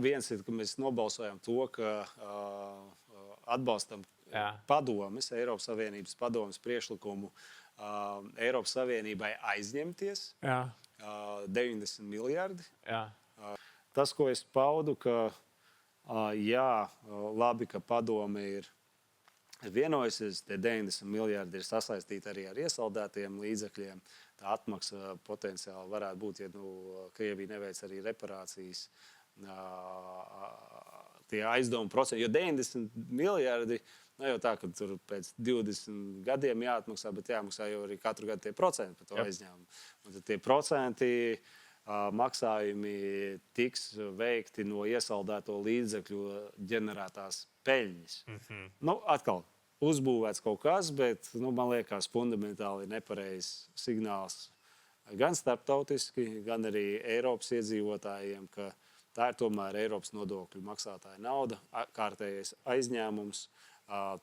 Viens ir, ka mēs nobalsojam to, ka atbalstam padomes, Eiropas Savienības padomes priekšlikumu Eiropas Savienībai aizņemties 90 miljardi. Tas, ko es paudu, ka labi, ka padome ir vienojusies, tie 90 miljardi ir sasaistīti arī ar iesaldētiem līdzekļiem. Tā atmaksa potenciāli varētu būt, ja Krievija neveic arī reparācijas. Tie aizdomu procenti, jo 90 miljardi, jau tā, ka tur pēc 20 gadiem jāatmaksā, bet jāmaksā jau arī katru gadu tie procenti par to aizņēmumu. Un tad tie procenti maksājumi tiks veikti no iesaldēto līdzekļu ģenerētās peļņas. Atkal uzbūvēts kaut kas, bet man liekas fundamentāli nepareizs signāls gan starptautiski, gan arī Eiropas iedzīvotājiem, ka tā ir tomēr Eiropas nodokļu maksātāja nauda, kārtējais aizņēmums.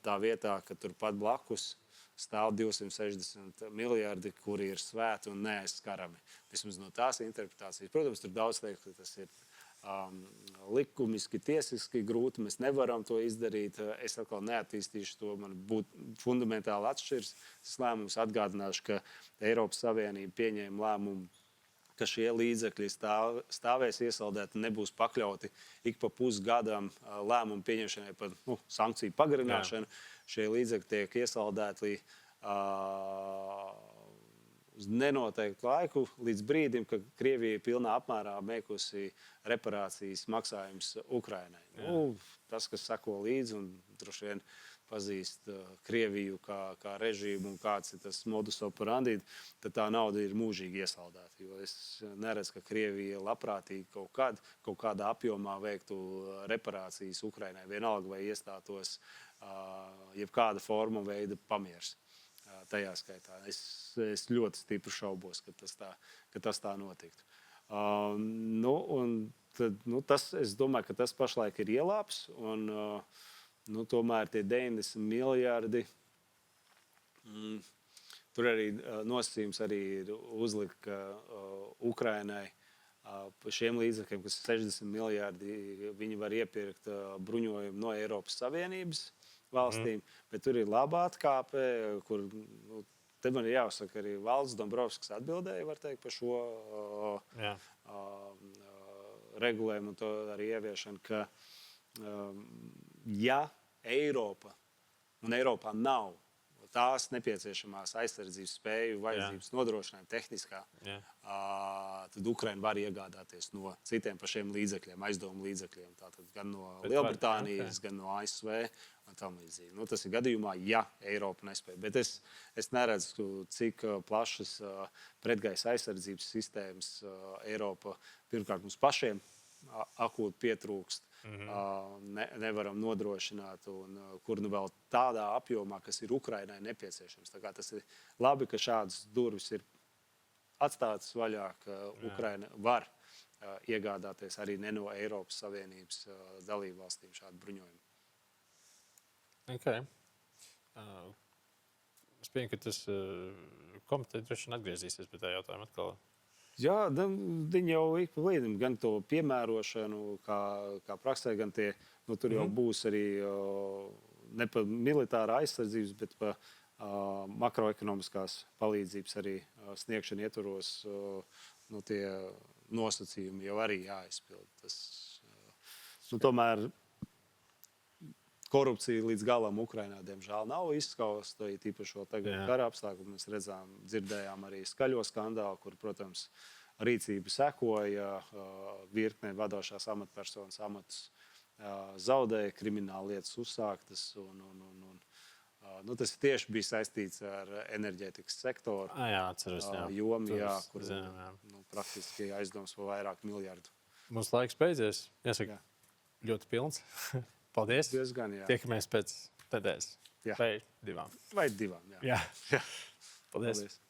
Tā vietā, ka turpat blakus stāv 260 miljardi, kuri ir svēti un neaizskarami. Vismaz no tās interpretācijas. Protams, tur daudz teikt, ka tas ir likumiski, tiesiski grūti. Mēs nevaram to izdarīt. Es atkal neattīstīšu to. Man būtu fundamentāli atšķirs. Tas lēmums atgādināšu, ka Eiropas Savienība pieņēma lēmumu, ka šie līdzekļi stāvēs iesaldēti, nebūs pakļauti ik pa pusgadam lēmumu pieņemšanai par sankciju pagarināšanu. Šie līdzekļi tiek iesaldēti uz nenoteiktu laiku, līdz brīdim, kad Krievija pilnā apmērā meklējusi reparācijas maksājumus Ukrainai. Tas, kas seko līdzi un droši vien pazīst Krieviju kā režīmu un kāds ir tas modus operandi, tad tā nauda ir mūžīgi iesaldēta. Jo es neredzu, ka Krievija labprātīgi kaut kādā apjomā veiktu reparācijas Ukrainai. Vienalga vai iestātos jebkāda forma veida pamiers tajā skaitā. Es ļoti stipri šaubos, ka tas tā notiktu. Es domāju, ka tas pašlaik ir ielāps un tomēr tie 90 miljardi, tur arī nosacījums arī ir uzlikt, ka Ukrainai par šiem līdzekļiem, kas ir 60 miljardi, viņi var iepirkt bruņojumu no Eiropas Savienības valstīm, bet tur ir laba atkāpe, kur, te man ir jāsaka arī Valdis Dombrovskis atbildēja, var teikt, par šo regulējumu un to arī ieviešanu, ka ja Eiropa un Eiropā nav tās nepieciešamās aizsardzības spēju vajadzības nodrošinājumu tehniskā, tad Ukraina var iegādāties no citiem pašiem līdzekļiem, aizdomu līdzekļiem. Tātad gan no Lielbritānijas, gan no ASV un tam līdzīgi. Tas ir gadījumā, ja Eiropa nespēja. Bet es neredzu, cik plašas pretgaisa aizsardzības sistēmas Eiropa pirmkārt mums pašiem akūti pietrūkst. Nevaram nodrošināt, un kur vēl tādā apjomā, kas ir Ukrainai nepieciešams. Tā kā tas ir labi, ka šādas durvis ir atstātas vaļā, ka Ukraina var iegādāties arī ne no Eiropas Savienības dalībvalstīm šādu bruņojumu. Okay. Es pieņemu, ka tas komiteja droši vien atgriezīsies pie tā jautājuma atkal. Jā, viņi jau ik pa līdim, gan to piemērošanu, kā praksē, gan tie, tur jau būs arī ne pa militāra aizsardzības, bet pa makroekonomiskās palīdzības arī sniegšana ietvaros, tie nosacījumi jau arī jāizpild. Tomēr korupcija līdz galam Ukrainā, diemžēl, nav izskausta, tīpaši vēl tagad kara apstākļu. Mēs dzirdējām arī skaļo skandālu, kur, protams, rīcība sekoja, virknē vadošās amatpersonas amatus zaudēja, krimināla lietas uzsāktas. Tas tieši bija saistīts ar enerģētikas sektoru jomu, kur praktiski aizdoms par vairāk miljardu. Mums laiks beidzies. Jāsaka, ļoti pilns. Paldies. Diezgan, jā. Tiekamies pēc nedēļas. Vai divām. Vai divām, jā. Paldies.